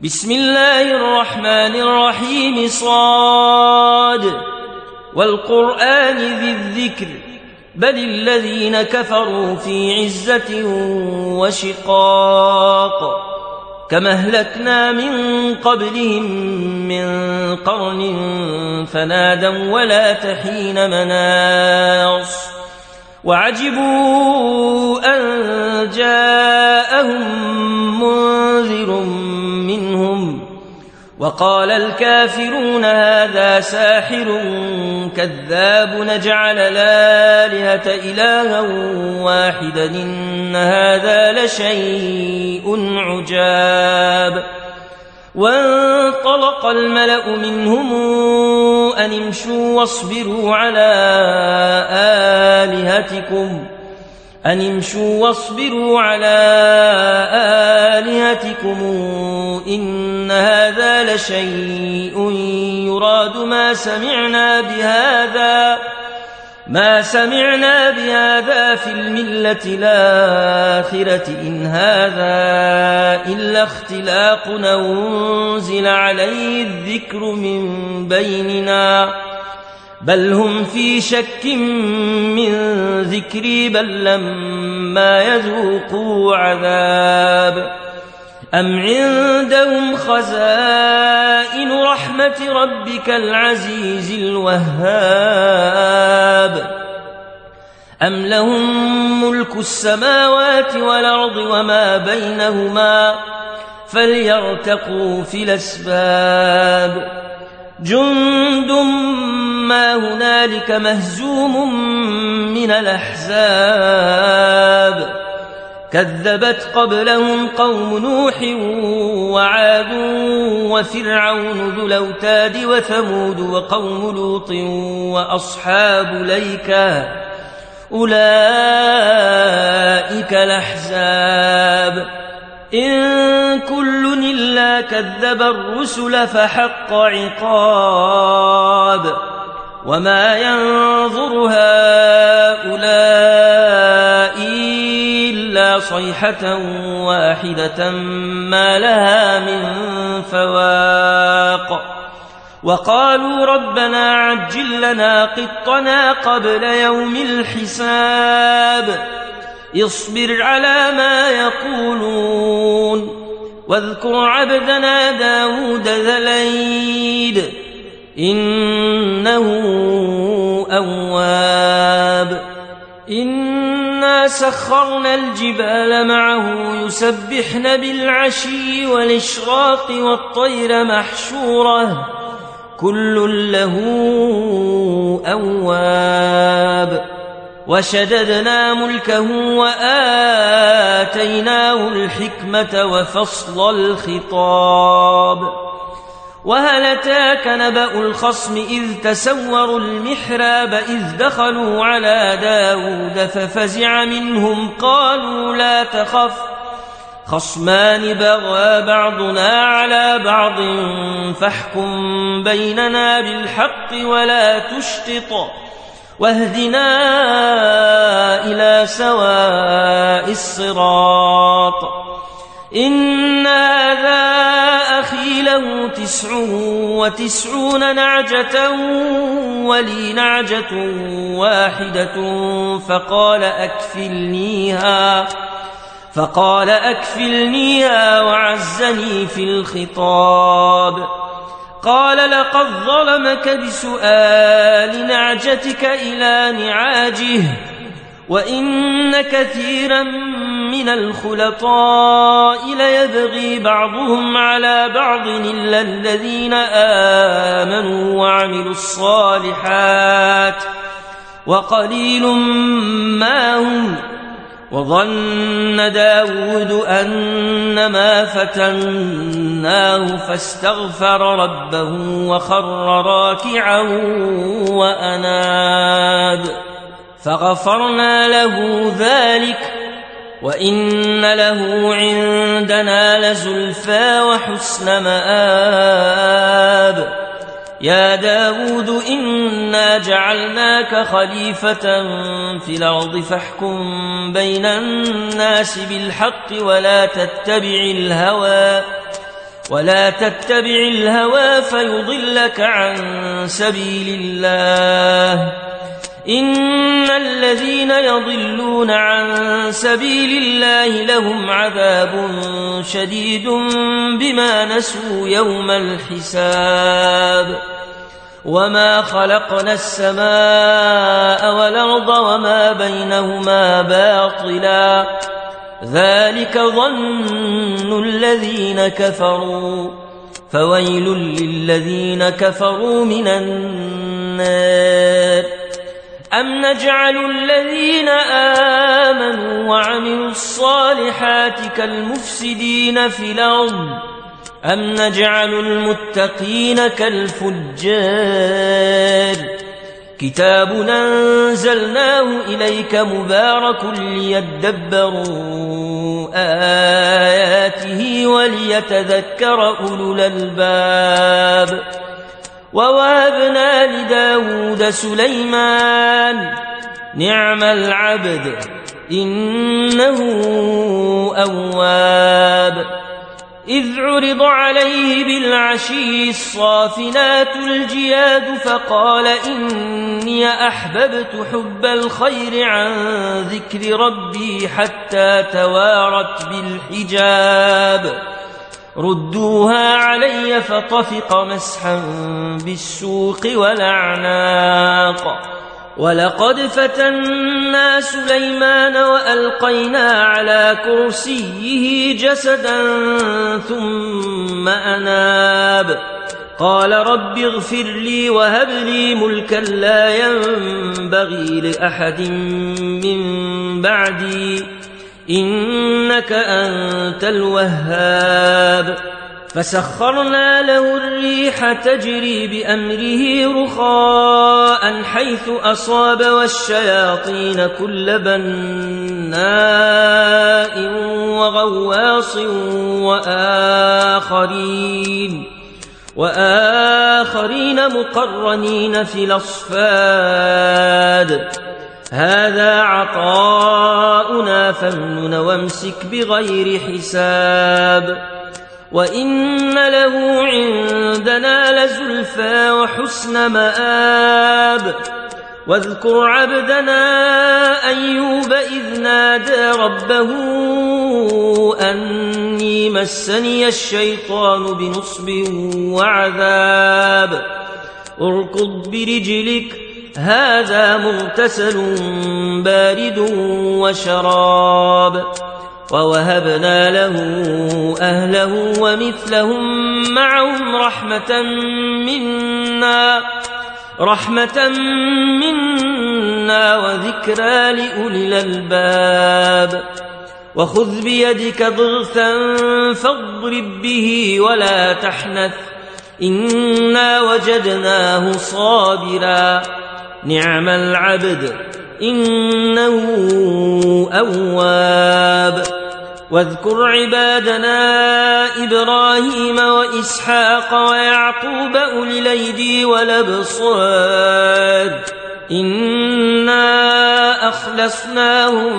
بسم الله الرحمن الرحيم صاد والقرآن ذي الذكر بل الذين كفروا في عزة وشقاق كما أهلكنا من قبلهم من قرن فنادوا ولا تحين مناص وعجبوا أن جاءهم منذر منهم وقال الكافرون هذا ساحر كذاب نجعل الآلهة إلها واحدا إن هذا لشيء عجاب وانطلق الملأ منهم أن امشوا واصبروا على آلهتكم إن هذا لشيء يراد ما سمعنا بهذا في الملة الآخرة إن هذا إلا اختلاق أنزل عليه الذكر من بيننا بل هم في شك من ذكري بل لما يذوقوا عذاب أم عندهم خزائن رحمة ربك العزيز الوهاب أم لهم ملك السماوات والأرض وما بينهما فليرتقوا في الأسباب جند ما هنالك مهزوم من الأحزاب كذبت قبلهم قوم نوح وعاد وفرعون ذو الأوتاد وثمود وقوم لوط وأصحاب الأيكة أولئك الأحزاب إن كل إلا كذب الرسل فحق عقاب وما ينظر هؤلاء إلا صيحة واحدة ما لها من فواق وقالوا ربنا عجل لنا قطنا قبل يوم الحساب اصبر على ما يقولون واذكر عبدنا داود ذا الأيد إنه أواب إنا سخرنا الجبال معه يسبحن بالعشي والإشراق والطير محشورة كل له أواب وشددنا ملكه وآتيناه الحكمة وفصل الخطاب وهل أتاك نبأ الخصم إذ تسوروا المحراب إذ دخلوا على داود ففزع منهم قالوا لا تخف خصمان بغى بعضنا على بعض فاحكم بيننا بالحق ولا تشطط واهدنا إلى سواء الصراط إن هذا أخي له 99 نعجة ولي نعجة واحدة فقال أكفلنيها وعزني في الخطاب قال لقد ظلمك بسؤال نعجتك إلى نعاجه وإن كثيرا من الخلطاء ليبغي بعضهم على بعض إلا الذين آمنوا وعملوا الصالحات وقليل ما هم وظن داود أنما فتناه فاستغفر ربه وخر راكعا وأناب فغفرنا له ذلك وإن له عندنا لزلفى وحسن مآب يا داود إنا جعلناك خليفة في الأرض فاحكم بين الناس بالحق ولا تتبع الهوى ولا تتبع الهوى فيضلك عن سبيل الله إن الذين يضلون عن سبيل الله لهم عذاب شديد بما نسوا يوم الحساب وما خلقنا السماء والأرض وما بينهما باطلا ذلك ظن الذين كفروا فويل للذين كفروا من النار أم نجعل الذين آمنوا وعملوا الصالحات كالمفسدين في الأرض أم نجعل المتقين كالفجار كتاب أنزلناه إليك مبارك ليدبروا آياته وليتذكر أولو الألباب ووهبنا لداود سليمان نعم العبد إنه أواب إذ عرض عليه بالعشي الصافنات الجياد فقال إني أحببت حب الخير عن ذكر ربي حتى توارت بالحجاب ردوها علي فطفق مسحا بالسوق والأعناق ولقد فتنا سليمان وألقينا على كرسيه جسدا ثم أناب قال رب اغفر لي وهب لي ملكا لا ينبغي لأحد من بعدي إنك أنت الوهاب فسخرنا له الريح تجري بأمره رخاء حيث أصاب والشياطين كل بناء وغواص وآخرين مقرنين في الأصفاد هذا عطاؤنا فامنن وامسك بغير حساب وإن له عندنا لزلفى وحسن مآب واذكر عبدنا أيوب إذ نادى ربه أني مسني الشيطان بنصب وعذاب اركض برجلك هذا مغتسل بارد وشراب ووهبنا له أهله ومثلهم معهم رحمة منا وذكرى لأولي الألباب وخذ بيدك ضغثا فاضرب به ولا تحنث إنا وجدناه صابرا نعم العبد إنه أواب واذكر عبادنا إبراهيم وإسحاق ويعقوب أولي الأيدي والأبصار إنا أخلصناهم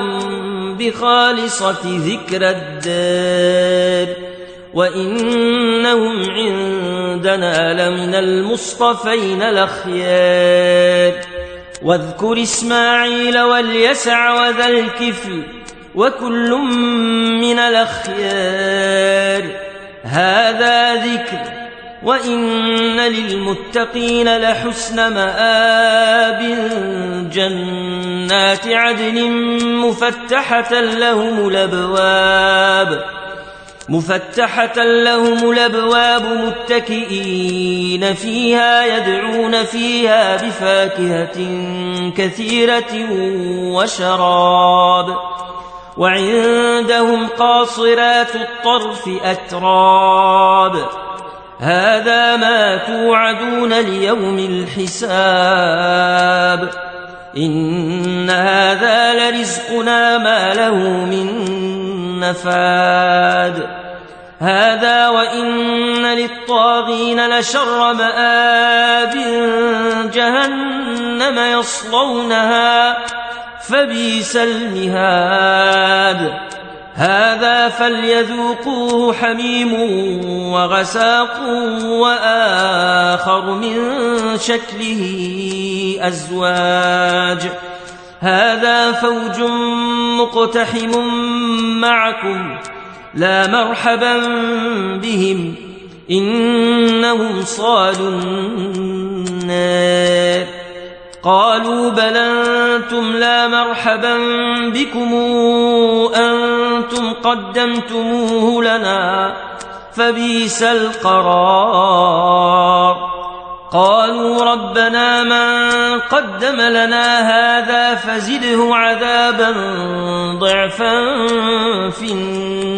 بخالصة ذكر الدار وإنهم عندنا لمن المصطفين الأخيار واذكر إسماعيل واليسع وذا الكفل وكل من الأخيار هذا ذكر وإن للمتقين لحسن مآب جنات عدن مفتحة لهم الأبواب متكئين فيها يدعون فيها بفاكهة كثيرة وشراب وعندهم قاصرات الطرف أتراب هذا ما توعدون ليوم الحساب إن هذا لرزقنا ما له من نفاد هذا وإن للطاغين لشر مآب جهنم يصلونها فبئس المهاد هذا فليذوقوه حميم وغساق وآخر من شكله أزواج هذا فوج مقتحم معكم لا مرحبا بهم إنهم صالوا النار قالوا بل أنتم لا مرحبا بكم أنتم قدمتموه لنا فبئس القرار قالوا ربنا من قدم لنا هذا فزده عذابا ضعفا في النار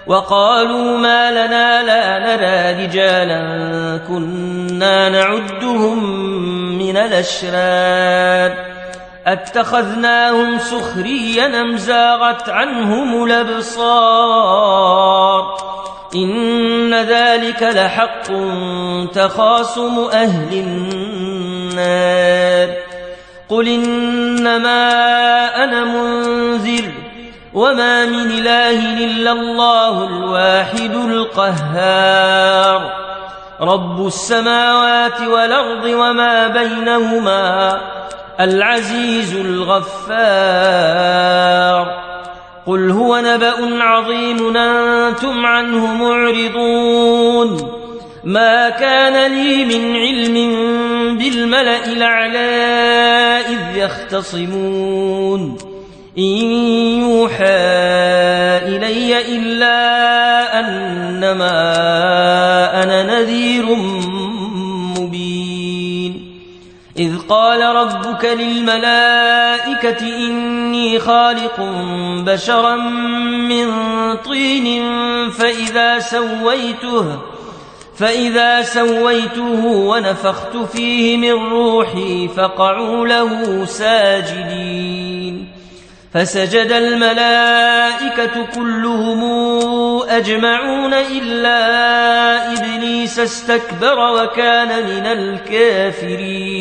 وقالوا ما لنا لا نرى رجالا كنا نعدهم من الأشرار أتخذناهم سخريا أم زاغت عنهم الأبصار إن ذلك لحق تخاصم أهل النار قل إنما أنا منذر وما من إله إلا الله الواحد القهار رب السماوات والأرض وما بينهما العزيز الغفار قل هو نبأ عظيم أنتم عنه معرضون ما كان لي من علم بالملأ الأعلى إذ يختصمون إن يوحى إلي إلا أنما أنا نذير مبين إذ قال ربك للملائكة إني خالق بشرا من طين فإذا سويته ونفخت فيه من روحي فقعوا له ساجدين فسجد الملائكة كلهم أجمعون إلا إبليس استكبر وكان من الكافرين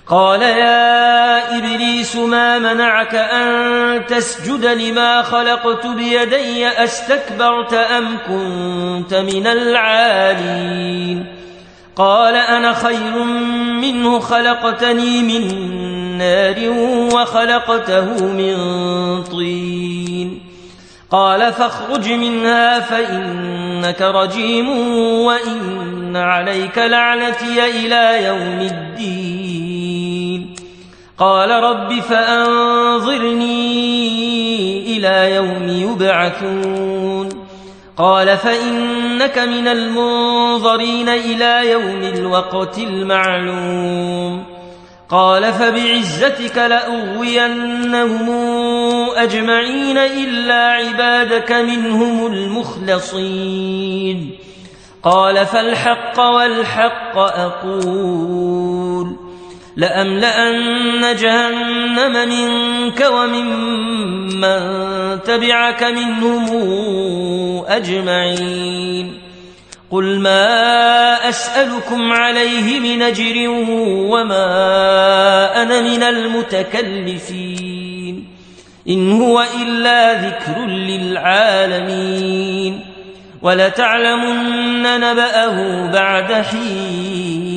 قال يا إبليس ما منعك أن تسجد لما خلقت بيدي أستكبرت أم كنت من العالين قال أنا خير منه خلقتني من نار وخلقته من طين قال فاخرج منها فإنك رجيم وإن عليك لعنتي إلى يوم الدين قال رب فأنظرني إلى يوم يبعثون قال فإنك من المنظرين إلى يوم الوقت المعلوم قال فبعزتك لأغوينهم أجمعين إلا عبادك منهم المخلصين قال فالحق والحق أقول لأملأن جهنم منك وممن تبعك منهم أجمعين قل ما أسألكم عليه من أجر وما أنا من المتكلفين إن هو إلا ذكر للعالمين ولتعلمن نبأه بعد حين